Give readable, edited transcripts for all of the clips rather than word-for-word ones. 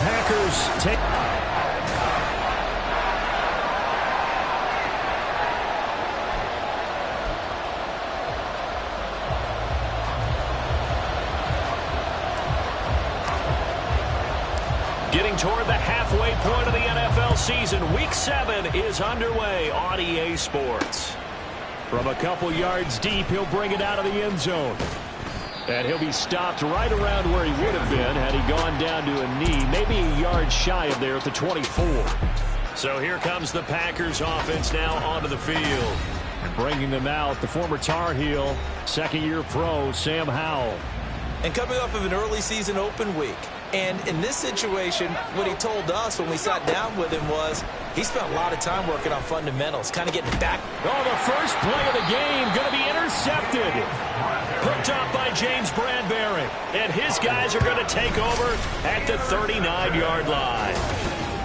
Packers take... Getting toward the halfway point of the NFL season. Week 7 is underway on EA Sports. From a couple yards deep, he'll bring it out of the end zone. And he'll be stopped right around where he would have been had he gone down to a knee, maybe a yard shy of there at the 24. So here comes the Packers offense now onto the field. And bringing them out, the former Tar Heel, second-year pro, Sam Howell. And coming off of an early season open week. And in this situation, what he told us when we sat down with him was he spent a lot of time working on fundamentals, kind of getting back. Oh, the first play of the game going to be intercepted. Picked off by James Bradbury. And his guys are going to take over at the 39-yard line.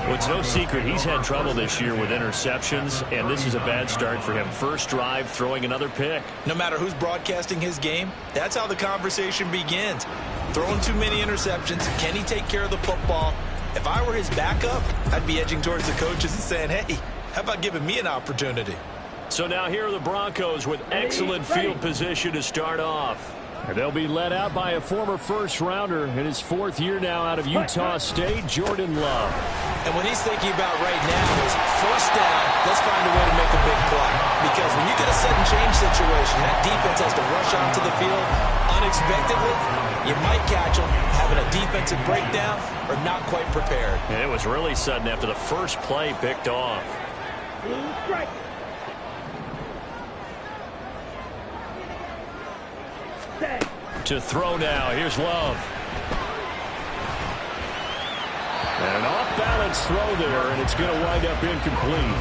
Well, it's no secret he's had trouble this year with interceptions, and this is a bad start for him. First drive, throwing another pick. No matter who's broadcasting his game, that's how the conversation begins. Throwing too many interceptions. Can he take care of the football? If I were his backup, I'd be edging towards the coaches and saying, hey, how about giving me an opportunity? So now here are the Broncos with excellent field position to start off. And they'll be led out by a former first-rounder in his 4th year now out of Utah State, Jordan Love. And what he's thinking about right now is first down, let's find a way to make a big play. Because when you get a sudden change situation, that defense has to rush onto the field unexpectedly. You might catch them having a defensive breakdown or not quite prepared. And it was really sudden after the first play picked off. To throw now. Here's Love. And an off-balance throw there, and it's going to wind up incomplete.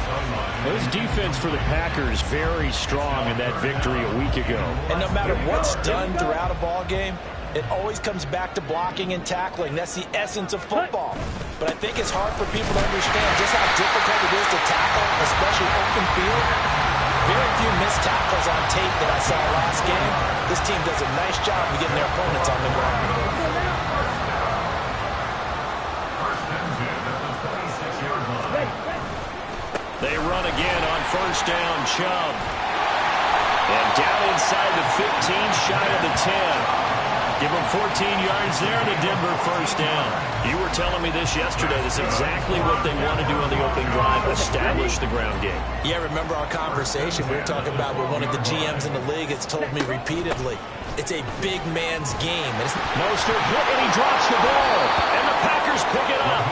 This defense for the Packers very strong in that victory a week ago. And no matter what's done throughout a ball game, it always comes back to blocking and tackling. That's the essence of football. But I think it's hard for people to understand just how difficult it is to tackle, especially open field. Very few missed tackles on tape that I saw last game. This team does a nice job of getting their opponents on the ground. They run again on first down, Chubb. And down inside the 15, shy of the 10. Give them 14 yards there, and a Denver first down. You were telling me this yesterday. This is exactly what they want to do on the opening drive, establish the ground game. Yeah, remember our conversation we were talking about with one of the GMs in the league has told me repeatedly, it's a big man's game. Mostert hit, and he drops the ball, and the Packers pick it up.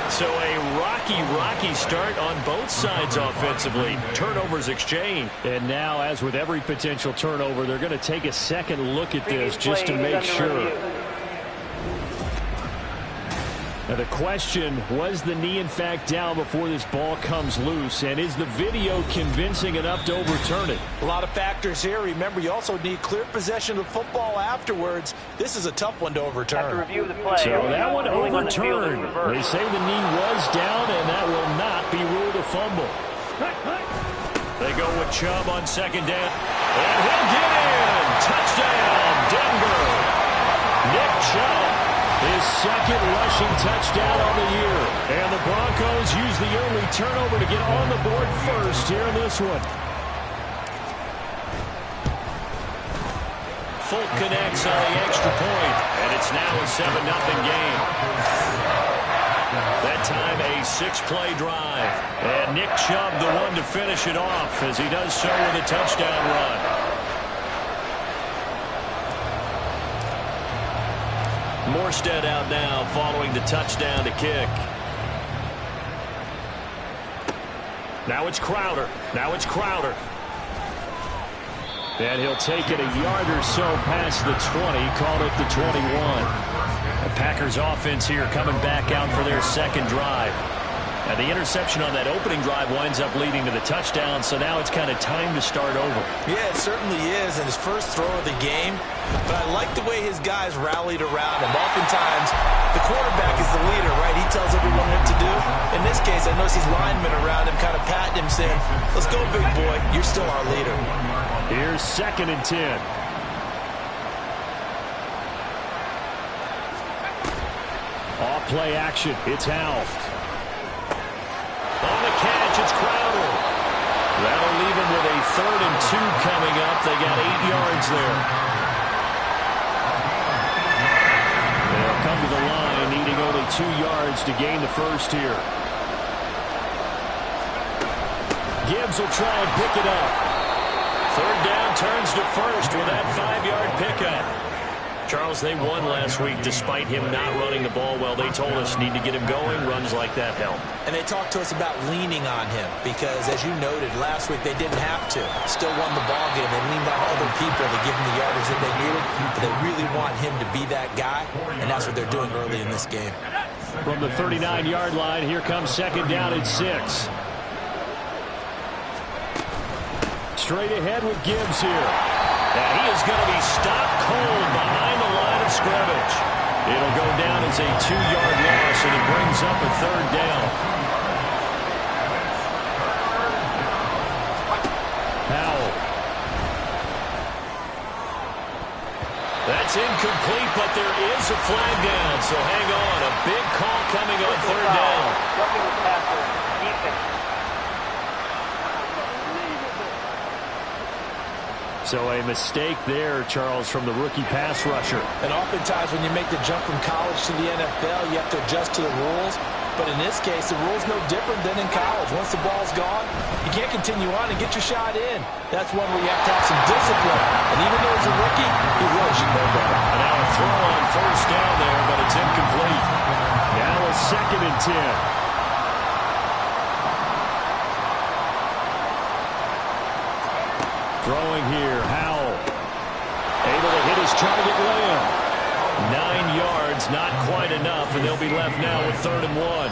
So a rocky start on both sides offensively. Turnovers exchanged. And now, as with every potential turnover, they're going to take a second look at this just to make sure. Now the question, was the knee in fact down before this ball comes loose? And is the video convincing enough to overturn it? A lot of factors here. Remember, you also need clear possession of the football afterwards. This is a tough one to overturn. So that one overturned. They say the knee was down, and that will not be ruled a fumble. They go with Chubb on second down. And he'll get in. Touchdown, Denver. Nick Chubb. His second rushing touchdown on the year. And the Broncos use the early turnover to get on the board first here in this one. Folk connects on the extra point, and it's now a 7-0 game. That time a 6-play drive. And Nick Chubb the one to finish it off as he does so with a touchdown run. Morstead out now following the touchdown to kick. Now it's Crowder. And he'll take it a yard or so past the 20, called it the 21. The Packers offense here coming back out for their second drive. And the interception on that opening drive winds up leading to the touchdown, so now it's kind of time to start over. Yeah, it certainly is, and his first throw of the game. But I like the way his guys rallied around him. Oftentimes, the quarterback is the leader, right? He tells everyone what to do. In this case, I notice his linemen around him kind of patting him, saying, let's go, big boy. You're still our leader. Here's 2nd and 10. play action. It's Howell. On the catch, it's Crowder. That'll leave him with a 3rd and 2 coming up. They got 8 yards there. They'll come to the line, needing only 2 yards to gain the first here. Gibbs will try and pick it up. 3rd down turns to first with that 5-yard pickup. Charles, they won last week despite him not running the ball well. They told us need to get him going. Runs like that help. And they talked to us about leaning on him because, as you noted, last week they didn't have to. Still won the ball game. They leaned on other people to give him the yardage that they needed. But they really want him to be that guy, and that's what they're doing early in this game. From the 39-yard line, here comes 2nd down and 6. Straight ahead with Gibbs here. And he is going to be stopped cold behind the line of scrimmage. It'll go down as a 2-yard loss, and it brings up a 3rd down. Howell. That's incomplete, but there is a flag down, so hang on. A big call coming on 3rd down. So a mistake there, Charles, from the rookie pass rusher. And oftentimes when you make the jump from college to the NFL, you have to adjust to the rules. But in this case, the rule's no different than in college. Once the ball's gone, you can't continue on and get your shot in. That's one where you have to have some discipline. And even though he's a rookie, he really should know better. And now a throw on 1st down there, but it's incomplete. Now a 2nd and 10. Throwing here, Howell. Able to hit his target, Lamb. 9 yards, not quite enough, and they'll be left now with 3rd and 1.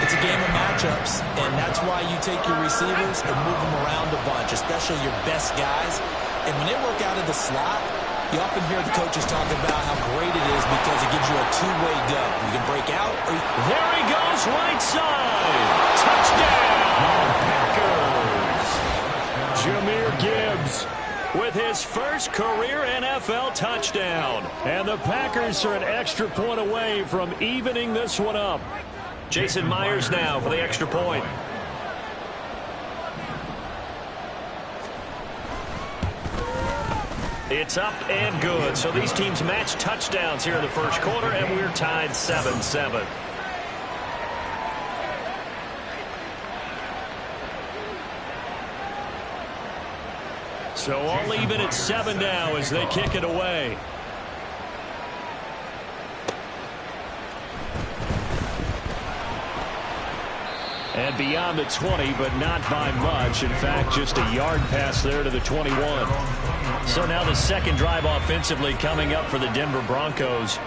It's a game of matchups, and that's why you take your receivers and move them around a bunch, especially your best guys. And when they work out of the slot, you often hear the coaches talk about how great it is because it gives you a two-way go. You can break out. Or there he goes, right side. Touchdown, Packers. Jahmyr Gibbs with his first career NFL touchdown. And the Packers are an extra point away from evening this one up. Jason Myers now for the extra point. It's up and good. So these teams match touchdowns here in the first quarter, and we're tied 7-7. So all even at 7 now as they kick it away. And beyond the 20, but not by much. In fact, just a yard pass there to the 21. So now the second drive offensively coming up for the Denver Broncos.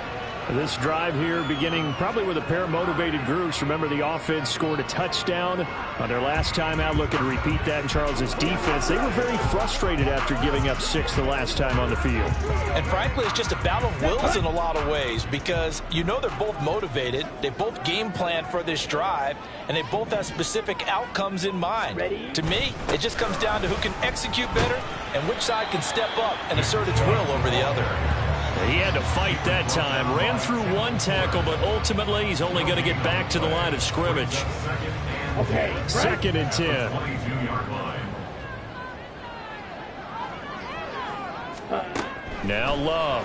This drive here beginning probably with a pair of motivated groups. Remember, the offense scored a touchdown on their last time out. Looking to repeat that in Charles's defense. They were very frustrated after giving up 6 the last time on the field. And frankly, it's just a battle of wills in a lot of ways because you know they're both motivated. They both game plan for this drive, and they both have specific outcomes in mind. To me, it just comes down to who can execute better and which side can step up and assert its will over the other. He had to fight that time. Ran through one tackle, but ultimately he's only going to get back to the line of scrimmage. Okay. Second and 10. Now Love.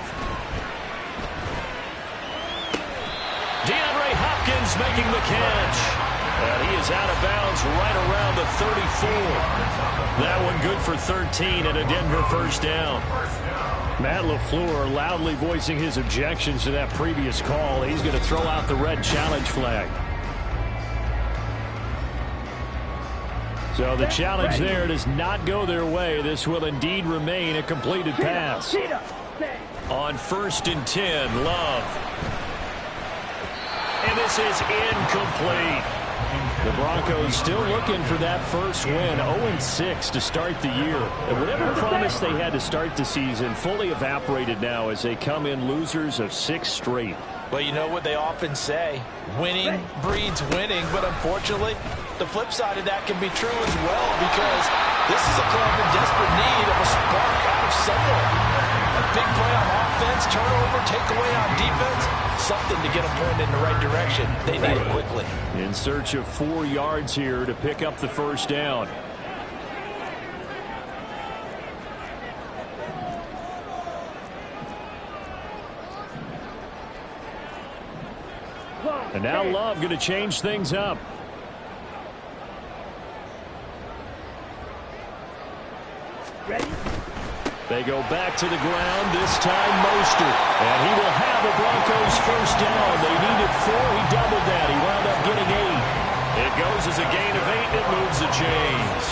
DeAndre Hopkins making the catch. And he is out of bounds right around the 34. That one good for 13 and a Denver first down. Matt LaFleur loudly voicing his objections to that previous call. He's going to throw out the red challenge flag. So the challenge there does not go their way. This will indeed remain a completed pass. On 1st and 10, Love. And this is incomplete. The Broncos still looking for that first win, 0-6 to start the year. And whatever promise they had to start the season fully evaporated now as they come in losers of 6 straight. Well, you know what they often say, winning breeds winning, but unfortunately, the flip side of that can be true as well because this is a club in desperate need of a spark out of somewhere. big play on offense, turnover, takeaway on defense. Something to get them pointed in the right direction. They need it quickly. In search of 4 yards here to pick up the first down. And now Love going to change things up. Ready? They go back to the ground, this time Mostert. And he will have the Broncos first down. They needed 4. He doubled that. He wound up getting 8. It goes as a gain of 8, and it moves the chains.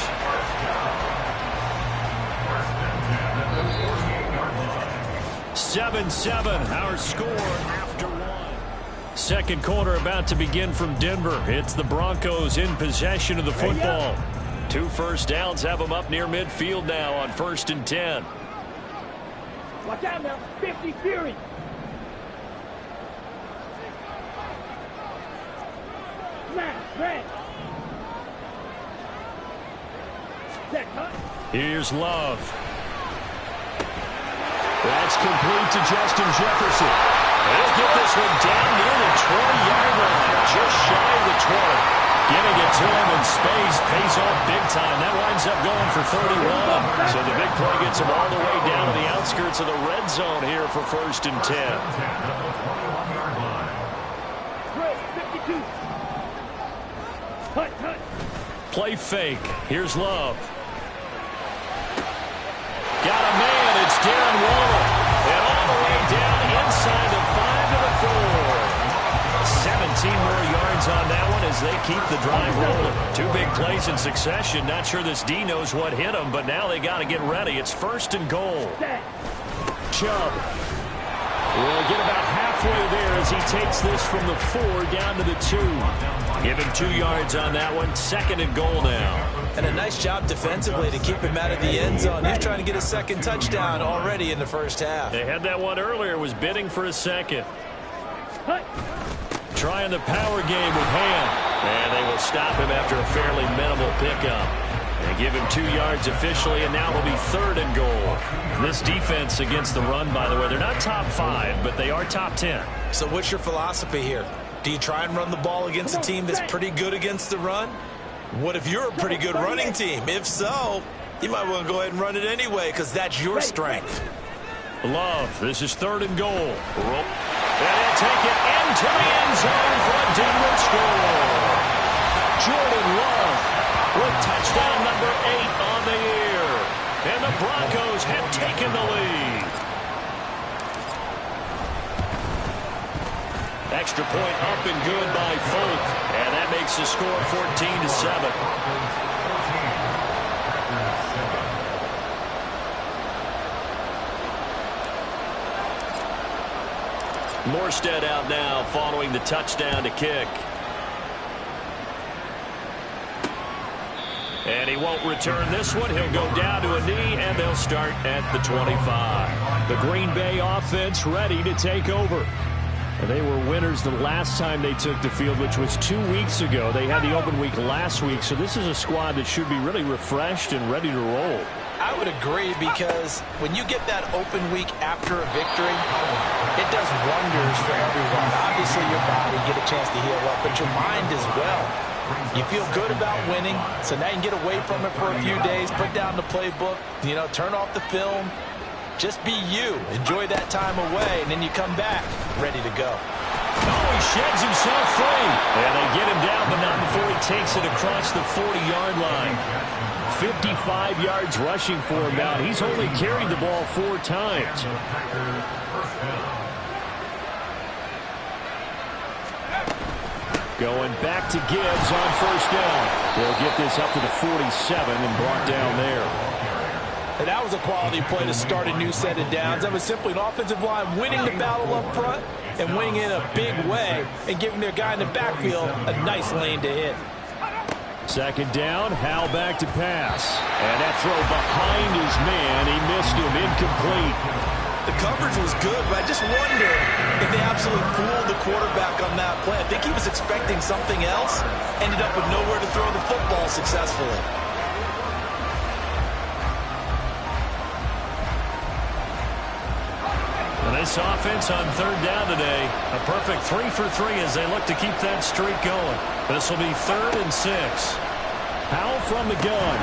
Seven, our score after 1. Second quarter about to begin from Denver. It's the Broncos in possession of the football. 2 first downs have them up near midfield now on 1st and 10. Watch out now. 50 Fury. Red. Set, huh? Here's Love. That's complete to Justin Jefferson. He'll get this one down near the 20-yard line, just shy of the 20. Getting it to him in space pays off big time. That winds up going for 31. So the big play gets him all the way down to the outskirts of the red zone here for 1st and 10. 52. Hut. Play fake. Here's Love. Got a man. It's Darren Waller. And all the way down inside the 5 to the 4. 17 more yards on that one as they keep the drive rolling. 2 big plays in succession. Not sure this D knows what hit him, but now they got to get ready. It's 1st and goal. Chubb will get about halfway there as he takes this from the 4 down to the 2. Give him 2 yards on that one. 2nd and goal now. And a nice job defensively to keep him out of the end zone. He's trying to get a 2nd touchdown already in the first half. They had that one earlier, was bidding for a 2nd. Trying the power game with Ham. And they will stop him after a fairly minimal pickup. They give him 2 yards officially, and now it'll be 3rd and goal. This defense against the run, by the way, they're not top 5, but they are top 10. So what's your philosophy here? Do you try and run the ball against a team that's pretty good against the run? What if you're a pretty good running team? If so, you might want to go ahead and run it anyway because that's your strength. Love, this is 3rd and goal. And they'll take it into the end zone for a Denver score. Jordan Love with touchdown number 8 on the year. And the Broncos have taken the lead. Extra point up and good by Folk. And that makes the score 14-7. Morstead out now following the touchdown to kick. And he won't return this one. He'll go down to a knee, and they'll start at the 25. The Green Bay offense ready to take over. They were winners the last time they took the field, which was 2 weeks ago. They had the open week last week, so this is a squad that should be really refreshed and ready to roll. I would agree because when you get that open week after a victory, it does wonders for everyone. Obviously, your body get a chance to heal up, but your mind as well. You feel good about winning, so now you can get away from it for a few days, put down the playbook, turn off the film. Just be you. Enjoy that time away, and then you come back ready to go. Oh, he sheds himself free. And they get him down, but not before he takes it across the 40-yard line. 55 yards rushing for him now. He's only carried the ball 4 times. Going back to Gibbs on 1st down. They'll get this up to the 47 and brought down there. And that was a quality play to start a new set of downs. That was simply an offensive line winning the battle up front and winning in a big way and giving their guy in the backfield a nice lane to hit. 2nd down, Hal back to pass. And that throw behind his man, he missed him, incomplete. The coverage was good, but I just wonder if they absolutely fooled the quarterback on that play. I think he was expecting something else, ended up with nowhere to throw the football successfully. This offense on third down today, a perfect 3 for 3 as they look to keep that streak going. This will be 3rd and 6. Powell from the gun.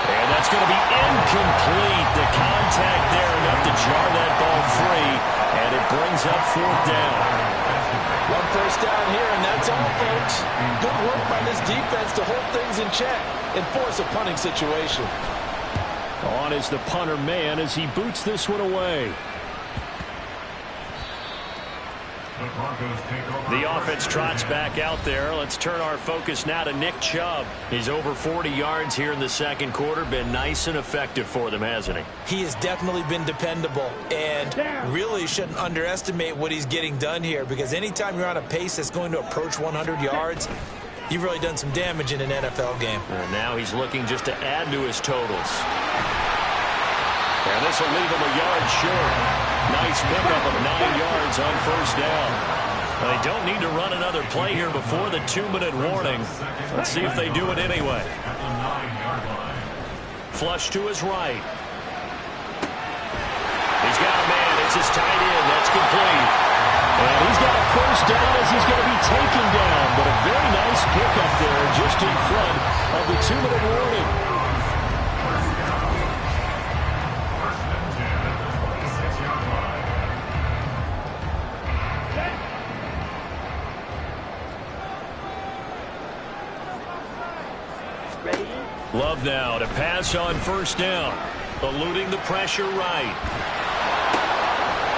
And that's going to be incomplete. The contact there enough to jar that ball free, and it brings up 4th down. 1 first down here, and that's all, folks. Good work by this defense to hold things in check and force a punting situation. On is the punter man as he boots this one away. The offense trots back out there. Let's turn our focus now to Nick Chubb. He's over 40 yards here in the second quarter. Been nice and effective for them, hasn't he? He has definitely been dependable, and really shouldn't underestimate what he's getting done here, because anytime you're on a pace that's going to approach 100 yards, you've really done some damage in an NFL game. And now he's looking just to add to his totals. And this will leave him a yard short. Nice pickup of 9 yards on first down. They don't need to run another play here before the 2-minute warning. Let's see if they do it anyway. Flush to his right. He's got a man. It's his tight end. That's complete. And he's got a first down as he's going to be taken down. But a very nice pickup there just in front of the 2-minute warning. Love now to pass on first down. Eluding the pressure right.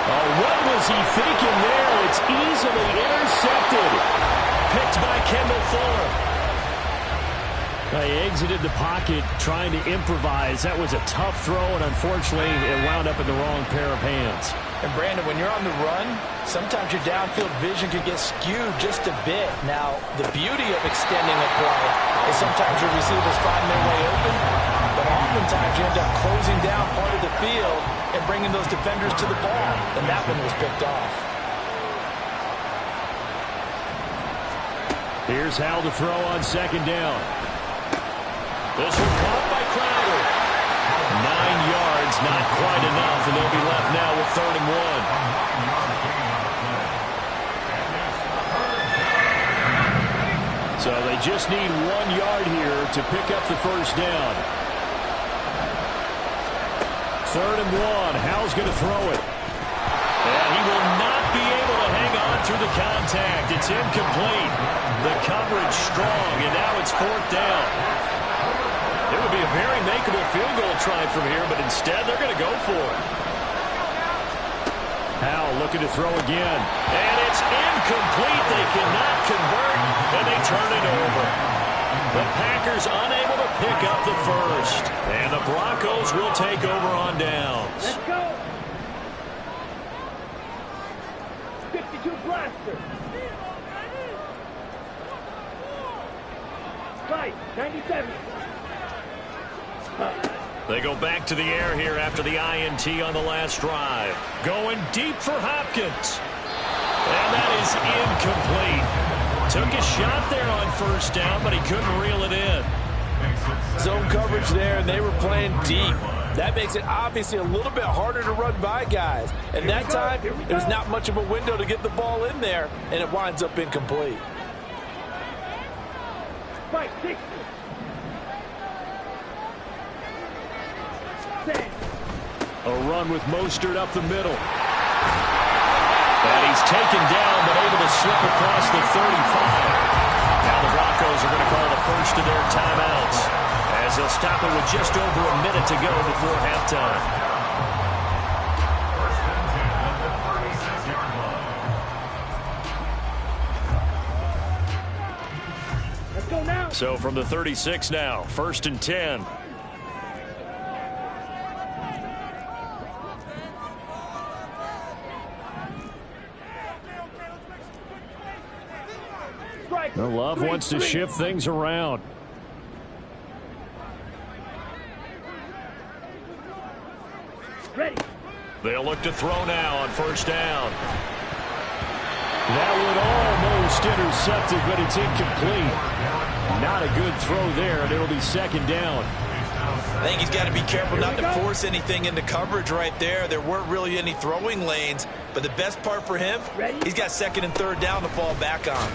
Oh, what was he thinking there? It's easily intercepted. Picked by Kendall Fuller. He exited the pocket trying to improvise. That was a tough throw, and unfortunately, it wound up in the wrong pair of hands. And Brandon, when you're on the run, sometimes your downfield vision could get skewed just a bit. Now, the beauty of extending a play is sometimes your receivers find their way open, but oftentimes you end up closing down part of the field and bringing those defenders to the ball, and that one was picked off. Here's Hal to throw on second down. This one caught by Crowder. 9 yards, not quite enough, and they'll be left now with 3rd and 1. So they just need 1 yard here to pick up the first down. 3rd and 1. Hal's going to throw it. And he will not be able to hang on through the contact. It's incomplete. The coverage strong, and now it's 4th down. It would be a very makeable field goal try from here, but instead they're going to go for it. Hal looking to throw again. And it's incomplete. They cannot convert, and they turn it over. The Packers unable to pick up the first. And the Broncos will take over on downs. Let's go. 52 blaster. Right, 97. They go back to the air here after the INT on the last drive. Going deep for Hopkins. And that is incomplete. Took a shot there on first down, but he couldn't reel it in. Zone coverage there, and they were playing deep. That makes it obviously a little bit harder to run by guys. And that time, there's not much of a window to get the ball in there, and it winds up incomplete. Right, 60. A run with Mostert up the middle. And he's taken down, but able to slip across the 35. Now the Broncos are going to call the first of their timeouts, as they'll stop it with just over a minute to go before halftime. Let's go now. So from the 36 now, 1st and 10. Well, Love wants to shift things around. Ready. They'll look to throw now on first down. That would almost intercepted, but it's incomplete. Not a good throw there, and it'll be 2nd down. I think he's got to be careful not to force anything into coverage right there. There weren't really any throwing lanes, but the best part for him, he's got second and third down to fall back on.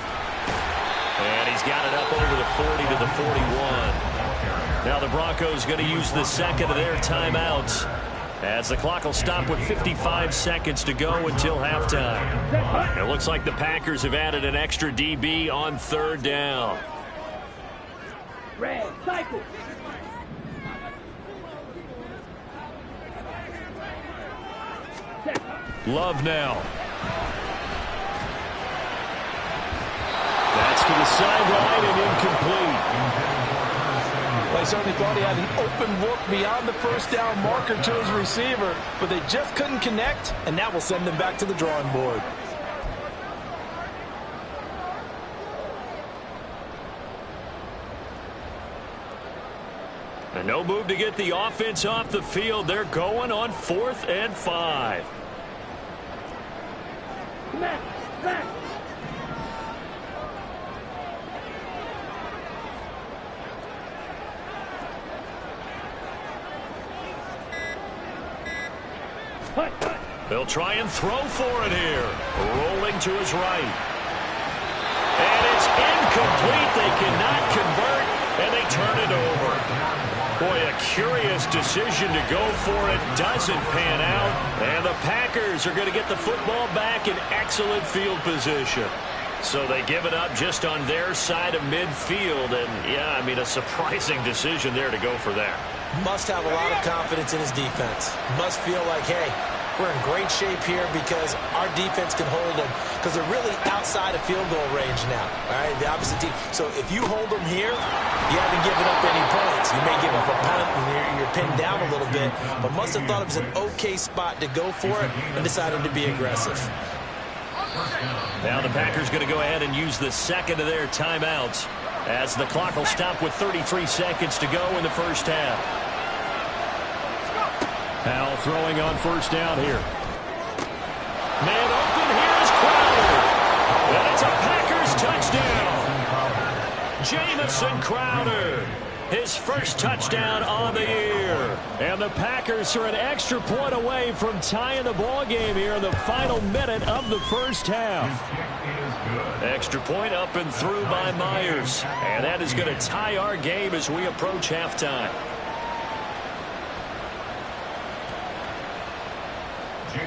And he's got it up over the 40 to the 41. Now the Broncos going to use the second of their timeouts as the clock will stop with 55 seconds to go until halftime. It looks like the Packers have added an extra DB on third down. Red, cycle. Love now. That's to the sideline and incomplete. Well, I certainly thought he had an open look beyond the first down marker to his receiver, but they just couldn't connect, and that will send them back to the drawing board. And no move to get the offense off the field. They're going on 4th and 5. Back, back. They'll try and throw for it here. Rolling to his right. And it's incomplete. They cannot convert, and they turn it over. Boy, a curious decision to go for it. Doesn't pan out. And the Packers are going to get the football back in excellent field position. So they give it up just on their side of midfield. And, yeah, I mean, a surprising decision there to go for that. Must have a lot of confidence in his defense. Must feel like, hey, we're in great shape here because our defense can hold them because they're really outside of field goal range now. All right, the opposite team. So if you hold them here, you haven't given up any points. You may give up a punt and you're pinned down a little bit, but must have thought it was an okay spot to go for it and decided to be aggressive. Now the Packers going to go ahead and use the second of their timeouts as the clock will stop with 33 seconds to go in the first half. Powell throwing on first down here. Man open, here's Crowder. And it's a Packers touchdown. Jamison Crowder, his first touchdown on the year. And the Packers are an extra point away from tying the ball game here in the final minute of the first half. Extra point up and through by Myers. And that is going to tie our game as we approach halftime.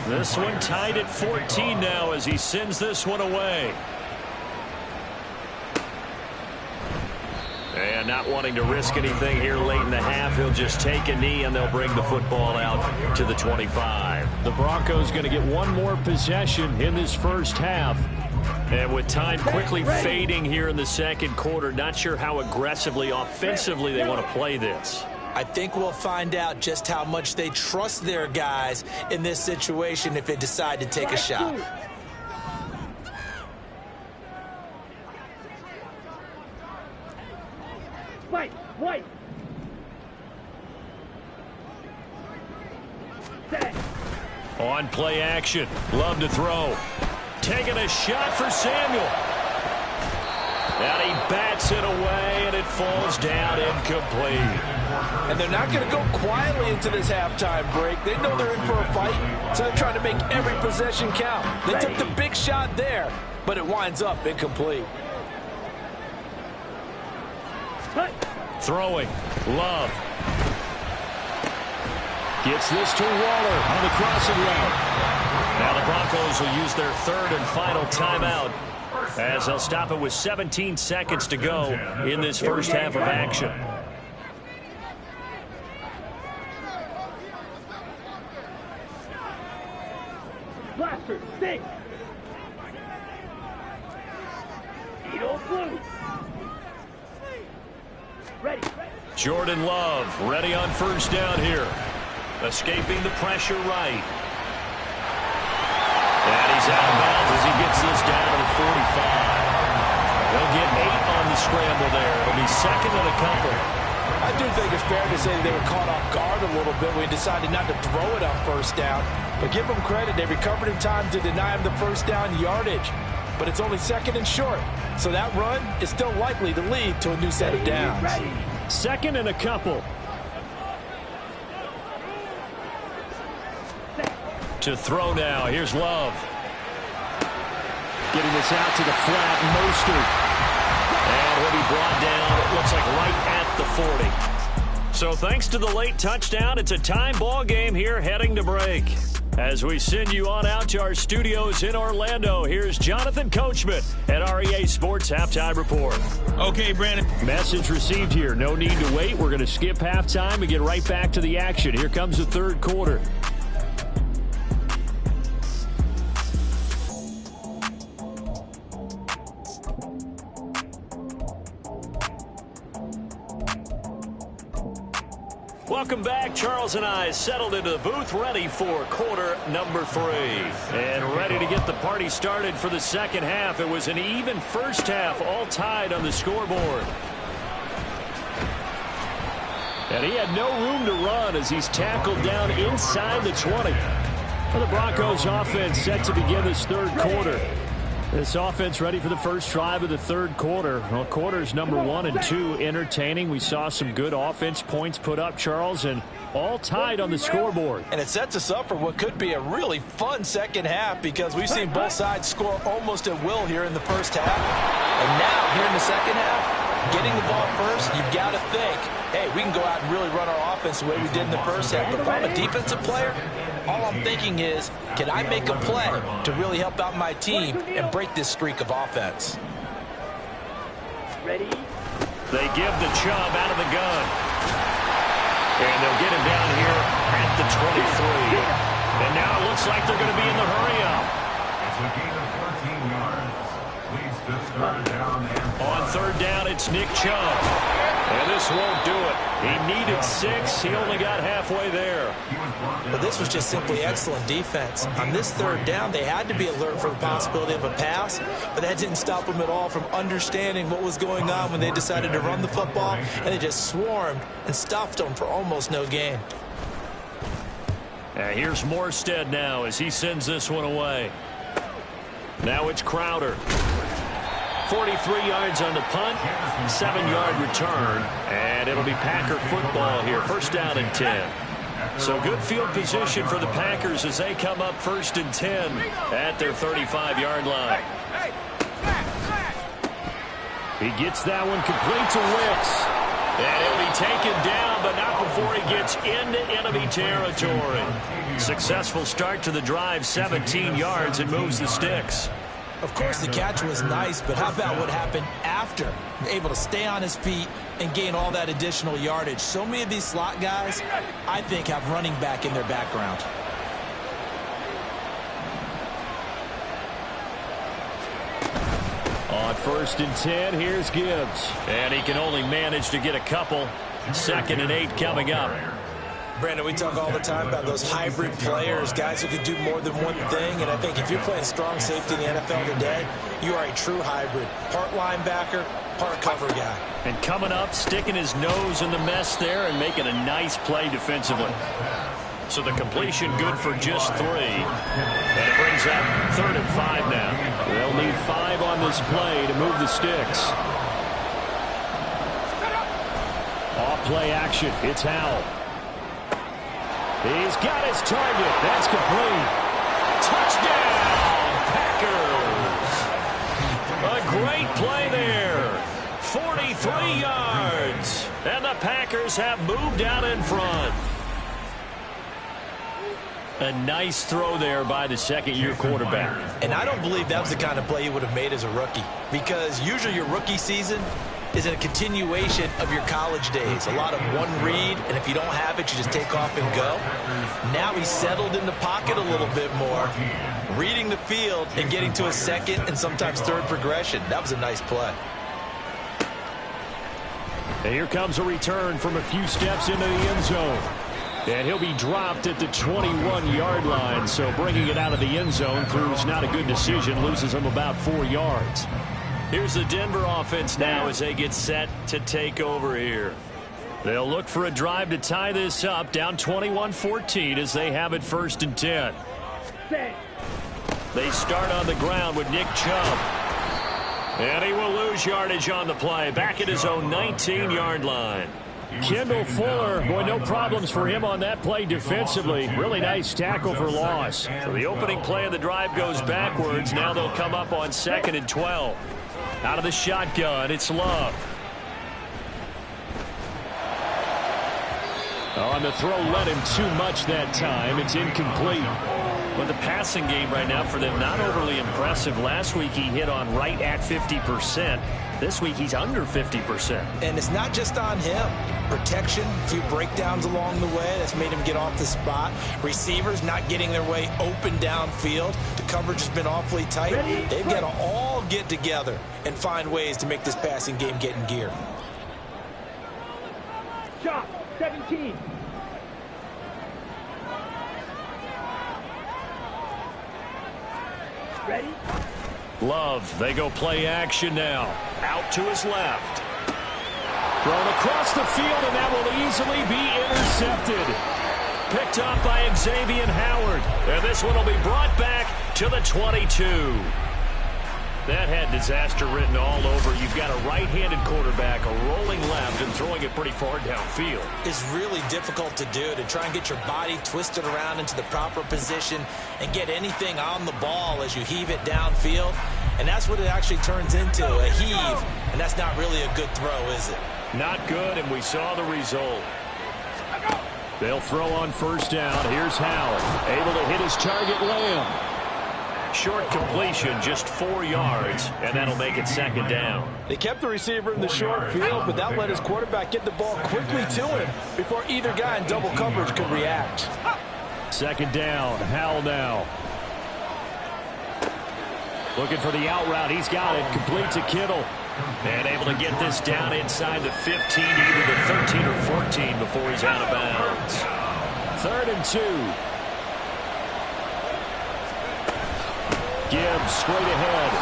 This one tied at 14 now as he sends this one away. And not wanting to risk anything here late in the half, he'll just take a knee and they'll bring the football out to the 25. The Broncos going to get one more possession in this first half. And with time quickly fading here in the second quarter, not sure how aggressively, offensively they want to play this. I think we'll find out just how much they trust their guys in this situation if they decide to take a shot. White, white. On play action. Love to throw. Taking a shot for Samuel. And he bats it away, and it falls down incomplete. And they're not going to go quietly into this halftime break. They know they're in for a fight, so they're trying to make every possession count. They took the big shot there, but it winds up incomplete. Throwing. Love. Gets this to Waller on the crossing route. Now the Broncos will use their third and final timeout as they'll stop it with 17 seconds to go in this first half of action. Blaster, six. Eagle blue. Ready. Jordan Love ready on first down here. Escaping the pressure right. And he's out of bounds as he gets this down to the 45. They'll get 8 on the scramble there. It'll be second and a couple. I do think it's fair to say they were caught off guard a little bit when they decided not to throw it on first down. But give them credit. They recovered in time to deny him the first down yardage. But it's only second and short. So that run is still likely to lead to a new set of downs. Second and a couple. To throw now. Here's Love. Getting this out to the flat. Mostert. And he'll be brought down, it looks like right at the 40. So thanks to the late touchdown, it's a time ball game here heading to break. As we send you on out to our studios in Orlando, here's Jonathan Coachman at REA Sports Halftime Report. Okay, Brandon. Message received here. No need to wait. We're going to skip halftime and get right back to the action. Here comes the third quarter. Welcome back. Charles and I settled into the booth, ready for quarter number 3. And ready to get the party started for the second half. It was an even first half, all tied on the scoreboard. And he had no room to run as he's tackled down inside the 20. For the Broncos offense set to begin this third quarter. This offense ready for the first drive of the third quarter. Well, quarters number 1 and 2 entertaining. We saw some good offense points put up, Charles, and all tied on the scoreboard. And it sets us up for what could be a really fun second half because we've seen both sides score almost at will here in the first half. And now, here in the second half, getting the ball first, you've got to think, hey, we can go out and really run our offense the way we did in the first half. But if I'm a defensive player, all I'm thinking is, can I make a play to really help out my team and break this streak of offense? Ready? They give the Chubb out of the gun. And they'll get him down here at the 23. And now it looks like they're going to be in the hurry-up. It's a gain of 14 yards. Leads to third down. On third down, it's Nick Chubb. And this won't do it. He needed 6. He only got halfway there. But this was just simply excellent defense. On this third down, they had to be alert for the possibility of a pass, but that didn't stop them at all from understanding what was going on when they decided to run the football, and they just swarmed and stuffed them for almost no gain. Here's Morstead now as he sends this one away. Now it's Crowder. 43 yards on the punt, 7-yard return, and it'll be Packer football here. First down and 10. So good field position for the Packers as they come up first and 10 at their 35-yard line. He gets that one complete to Wicks. And he'll be taken down, but not before he gets into enemy territory. Successful start to the drive, 17 yards, and moves the sticks. Of course, the catch was nice, but how about what happened after? Able to stay on his feet and gain all that additional yardage. So many of these slot guys, I think, have running back in their background. On first and 10, here's Gibbs. And he can only manage to get a couple. Second and 8 coming up. Brandon, we talk all the time about those hybrid players, guys who can do more than one thing, and I think if you're playing strong safety in the NFL today, you are a true hybrid. Part linebacker, part cover guy. And coming up, sticking his nose in the mess there and making a nice play defensively. So the completion good for just 3. And it brings up third and 5 now. They'll need 5 on this play to move the sticks. Off play action, it's Howell. He's got his target. That's complete. Touchdown, Packers. A great play there. 43 yards. And the Packers have moved out in front. A nice throw there by the second-year quarterback. And I don't believe that was the kind of play you would have made as a rookie, because usually your rookie season is a continuation of your college days. A lot of one read, and if you don't have it, you just take off and go. Now he's settled in the pocket a little bit more, reading the field and getting to a second and sometimes third progression. That was a nice play. And here comes a return from a few steps into the end zone. And he'll be dropped at the 21-yard line, so bringing it out of the end zone proves not a good decision, loses him about 4 yards. Here's the Denver offense now as they get set to take over here. They'll look for a drive to tie this up, down 21-14 as they have it first and 10. They start on the ground with Nick Chubb. And he will lose yardage on the play, back at his own 19-yard line. Kendall Fuller, boy, no problems for him on that play defensively. Really nice tackle for loss. So the opening play of the drive goes backwards. Now they'll come up on 2nd and 12. Out of the shotgun, it's Love. On the throw, let him too much that time. It's incomplete. Well, the passing game right now for them, not overly impressive. Last week he hit on right at 50%. This week he's under 50%. And it's not just on him. Protection, a few breakdowns along the way. That's made him get off the spot. Receivers not getting their way open downfield. The coverage has been awfully tight. They've got to all get together and find ways to make this passing game get in gear. Shot, 17. Ready? Love, they go play action now. Out to his left. Thrown across the field, and that will easily be intercepted. Picked up by Xavier Howard. And this one will be brought back to the 22. That had disaster written all over. You've got a right-handed quarterback, a rolling left, and throwing it pretty far downfield. It's really difficult to do, to try and get your body twisted around into the proper position and get anything on the ball as you heave it downfield. And that's what it actually turns into, a heave. And that's not really a good throw, is it? Not good, and we saw the result. They'll throw on 1st down. Here's Howard, able to hit his target, Lamb. Short completion, just 4 yards, and that'll make it 2nd down. They kept the receiver in the short field, but that let his quarterback get the ball quickly to him before either guy in double coverage could react. 2nd down, Howell now. Looking for the out route. He's got it. Complete to Kittle. And able to get this down inside the 15, either the 13 or 14 before he's out of bounds. 3rd and 2. Gibbs straight ahead.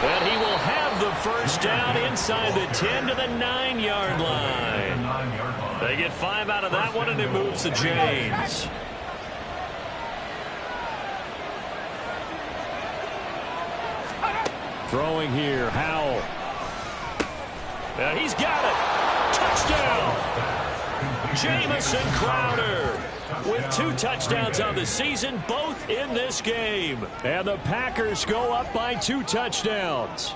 And he will have the 1st down inside the 10 to the 9-yard line. They get 5 out of that one, and it moves to James. Throwing here, Howell. And he's got it. Touchdown. Jamison Crowder with 2 touchdowns on the season, both in this game. And the Packers go up by 2 touchdowns.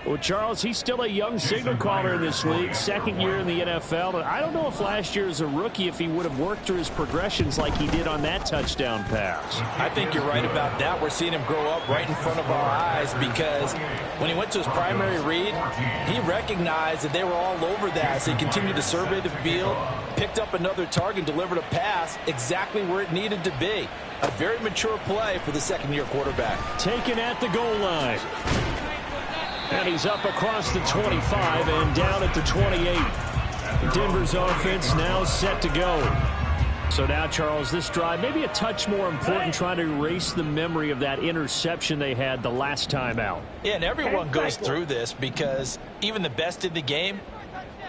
Well, Charles, he's still a young signal caller in this league, 2nd year in the NFL. And I don't know if last year as a rookie if he would have worked through his progressions like he did on that touchdown pass. I think you're right about that. We're seeing him grow up right in front of our eyes because when he went to his primary read, he recognized that they were all over that. So he continued to survey the field, picked up another target, delivered a pass exactly where it needed to be. A very mature play for the 2nd-year quarterback. Taken at the goal line. And he's up across the 25 and down at the 28. Denver's offense now set to go. So now, Charles, this drive maybe a touch more important, trying to erase the memory of that interception they had the last time out. Yeah, and everyone goes through this because even the best in the game,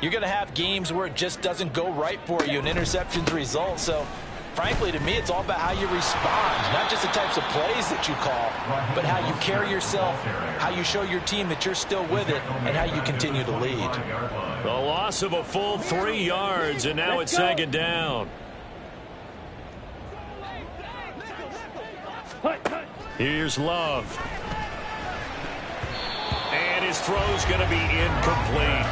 you're going to have games where it just doesn't go right for you, and interceptions result. So, frankly, to me, it's all about how you respond, not just the types of plays that you call, but how you carry yourself, how you show your team that you're still with it, and how you continue to lead. The loss of a full 3 yards, and now it's 2nd down. Here's Love. And his throw's going to be incomplete.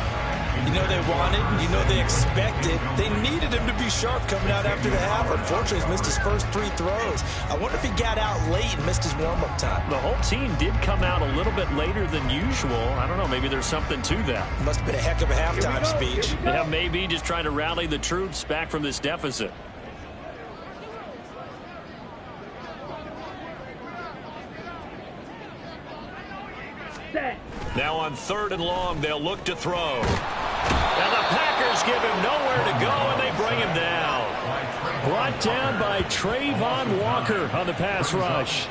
You know they wanted, you know they expected. They needed him to be sharp coming out after the half. Unfortunately, he's missed his first 3 throws. I wonder if he got out late and missed his warm-up time. The whole team did come out a little bit later than usual. I don't know, maybe there's something to that. Must have been a heck of a halftime speech. Yeah, maybe just trying to rally the troops back from this deficit. Now on 3rd and long, they'll look to throw. Now the Packers give him nowhere to go, and they bring him down. Brought down by Trayvon Walker on the pass rush.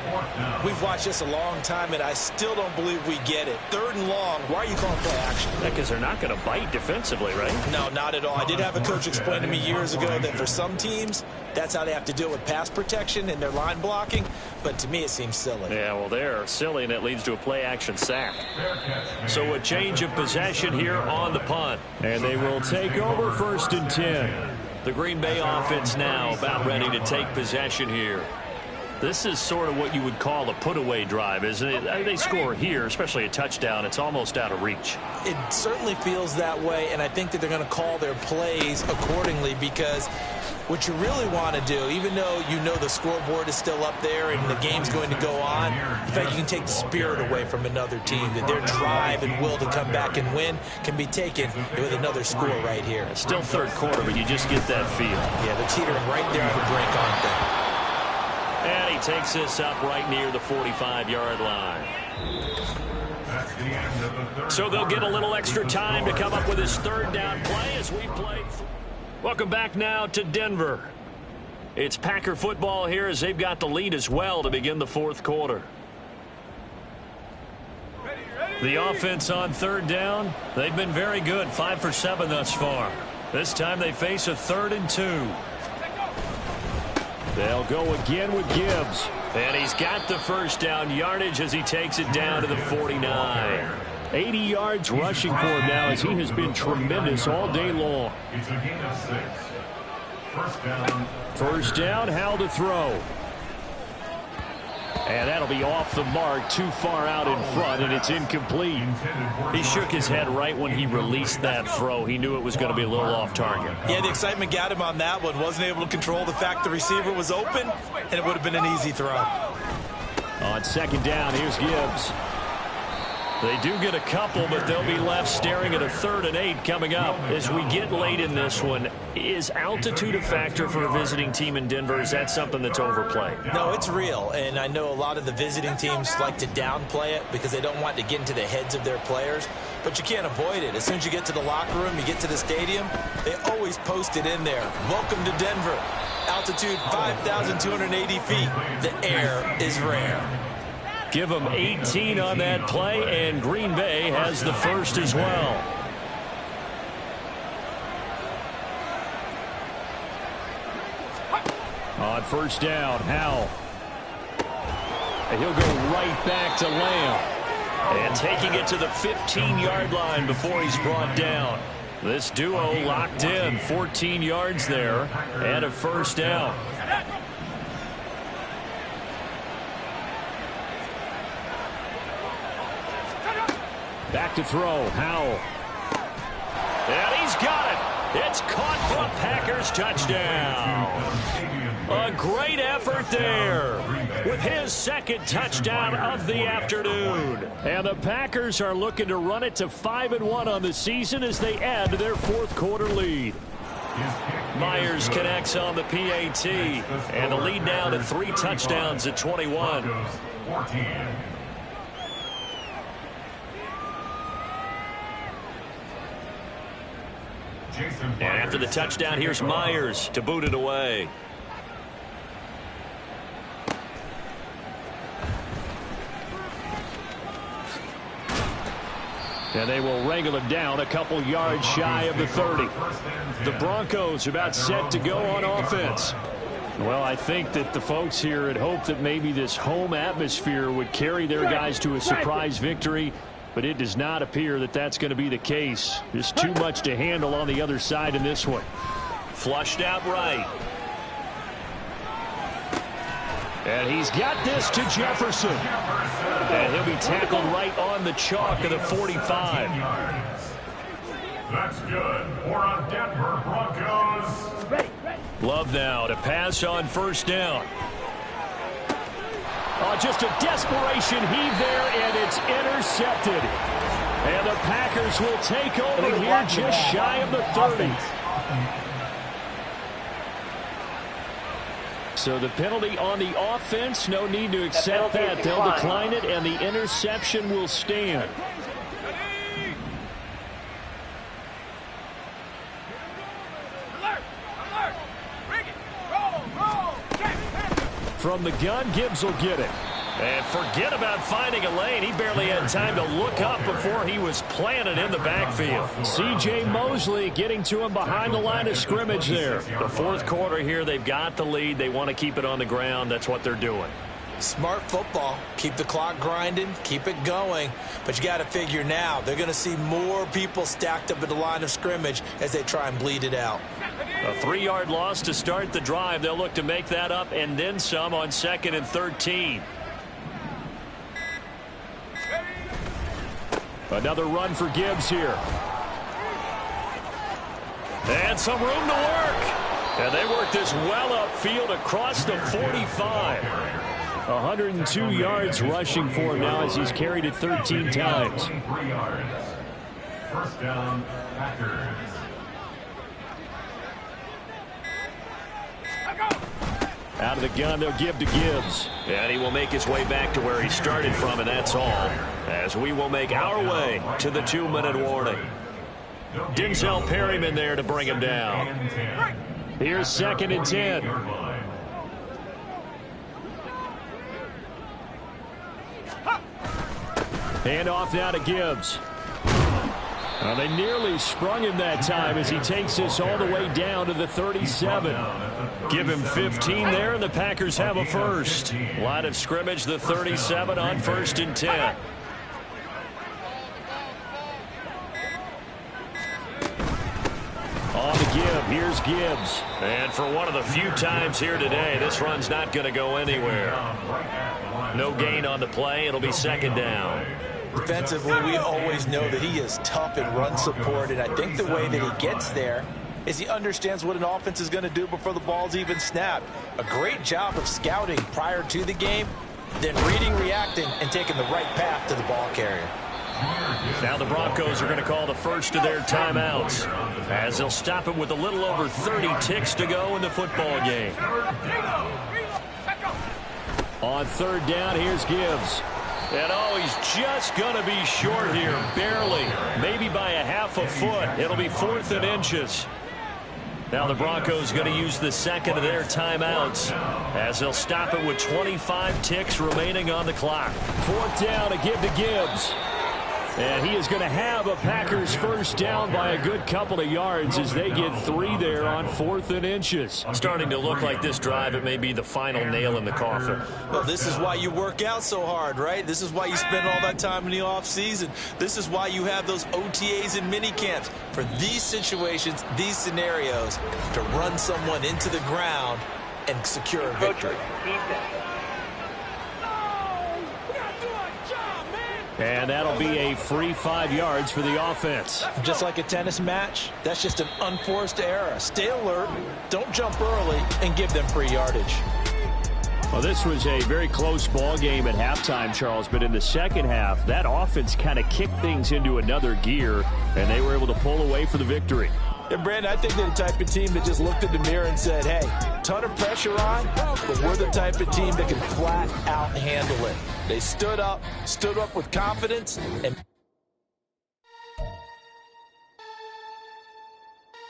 We've watched this a long time, and I still don't believe we get it. 3rd and long. Why are you calling play action? Because they're not going to bite defensively, right? No, not at all. I did have a coach explain to me years ago that for some teams, that's how they have to deal with pass protection and their line blocking. But to me, it seems silly. Yeah, well, they're silly, and it leads to a play-action sack. So a change of possession here on the punt. And they will take over 1st and 10. The Green Bay offense now about ready to take possession here. This is sort of what you would call a put-away drive, isn't it? They score here, especially a touchdown. It's almost out of reach. It certainly feels that way, and I think that they're going to call their plays accordingly, because what you really want to do, even though you know the scoreboard is still up there and the game's going to go on, in fact, you can take the spirit away from another team, that their drive and will to come back and win can be taken with another score right here. Still 3rd quarter, but you just get that feel. Yeah, they're teetering right there on the brink, aren't they? And he takes this up right near the 45-yard line. So they'll get a little extra time to come up with his 3rd down play as we play. Welcome back now to Denver. It's Packer football here as they've got the lead as well to begin the 4th quarter. The offense on 3rd down, they've been very good, 5 for 7 thus far. This time they face a 3rd and 2. They'll go again with Gibbs. And he's got the 1st down yardage as he takes it down to the 49. 80 yards rushing for him now as he has been tremendous all day long. It's a gain of 6. 1st down. 1st down, Howell to throw. And that'll be off the mark, too far out in front, and it's incomplete. He shook his head right when he released that throw. He knew it was going to be a little off target. Yeah, the excitement got him on that one. Wasn't able to control the fact the receiver was open, and it would have been an easy throw. On 2nd down, here's Gibbs. They do get a couple, but they'll be left staring at a 3rd and 8 coming up. As we get late in this one, is altitude a factor for a visiting team in Denver? Is that something that's overplayed? No, it's real, and I know a lot of the visiting teams like to downplay it because they don't want to get into the heads of their players, but you can't avoid it. As soon as you get to the locker room, you get to the stadium, they always post it in there. Welcome to Denver. Altitude 5,280 feet. The air is rare. Give them 18 on that play, and Green Bay has the 1st as well. On 1st down, Howell. And he'll go right back to Lamb. And taking it to the 15-yard line before he's brought down. This duo locked in, 14 yards there, and a 1st down. Back to throw, Howell. And he's got it. It's caught for a Packers touchdown. A great effort there with his 2nd touchdown of the afternoon. And the Packers are looking to run it to 5-1 on the season as they add to their 4th quarter lead. Myers connects on the PAT, and the lead now to 3 touchdowns at 21. And after the touchdown, here's Myers to boot it away. And they will wrangle him down a couple yards shy of the 30. The Broncos about set to go on offense. Well, I think that the folks here had hoped that maybe this home atmosphere would carry their guys to a surprise victory. But it does not appear that that's going to be the case. There's too much to handle on the other side in this one. Flushed out right. And he's got this to Jefferson. And he'll be tackled right on the chalk of the 45. That's good for a Denver Broncos. Love now to pass on 1st down. Oh, just a desperation heave there, and it's intercepted. And the Packers will take over here just shy of the 30. So the penalty on the offense, no need to accept that. They'll decline it, and the interception will stand. from the gun, Gibbs will get it. And forget about finding a lane. He barely had time to look up before he was planted in the backfield. C.J. Mosley getting to him behind the line of scrimmage there. The fourth quarter here, they've got the lead. They want to keep it on the ground. That's what they're doing. Smart football. Keep the clock grinding. Keep it going. But you got to figure now, they're going to see more people stacked up at the line of scrimmage as they try and bleed it out. A 3-yard loss to start the drive. They'll look to make that up and then some on 2nd and 13. Another run for Gibbs here. And some room to work. And they work this well upfield across the 45. 102 yards rushing for him now as he's carried it 13 times. 3 yards. First down, Packers. Out of the gun, they'll give to Gibbs. And he will make his way back to where he started from, and that's all. As we will make our way to the 2-minute warning. Denzel Perryman there to bring him down. Here's 2nd and 10. Hand off now to Gibbs. They nearly sprung him that time as he takes this all the way down to the 37. Give him 15 there, and the Packers have a first. Line of scrimmage, the 37 on 1st and 10. On the give, here's Gibbs. And for one of the few times here today, this run's not going to go anywhere. No gain on the play. It'll be 2nd down. Defensively, we always know that he is tough in run support, and I think the way that he gets there is he understands what an offense is going to do before the ball's even snapped. A great job of scouting prior to the game, then reading, reacting, and taking the right path to the ball carrier. Now the Broncos are going to call the first of their timeouts as they'll stop it with a little over 30 ticks to go in the football game. On 3rd down, here's Gibbs. And he's just going to be short here, barely, maybe by a half a foot. It'll be 4th and inches. Now the Broncos going to use the 2nd of their timeouts as they'll stop it with 25 ticks remaining on the clock. 4th down to give to Gibbs. And he is going to have a Packers first down by a good couple of yards as they get 3 there on 4th and inches. Starting to look like this drive, it may be the final nail in the coffin. Well, this is why you work out so hard, right? This is why you spend all that time in the offseason. This is why you have those OTAs and mini camps for these situations, these scenarios, to run someone into the ground and secure a victory. And that'll be a free 5 yards for the offense. Just like a tennis match, that's just an unforced error. Stay alert, don't jump early, and give them free yardage. Well, this was a very close ball game at halftime, Charles, but in the second half, that offense kind of kicked things into another gear, and they were able to pull away for the victory. And Brandon, I think they're the type of team that just looked in the mirror and said, hey, ton of pressure on, but we're the type of team that can flat out handle it. They stood up with confidence, and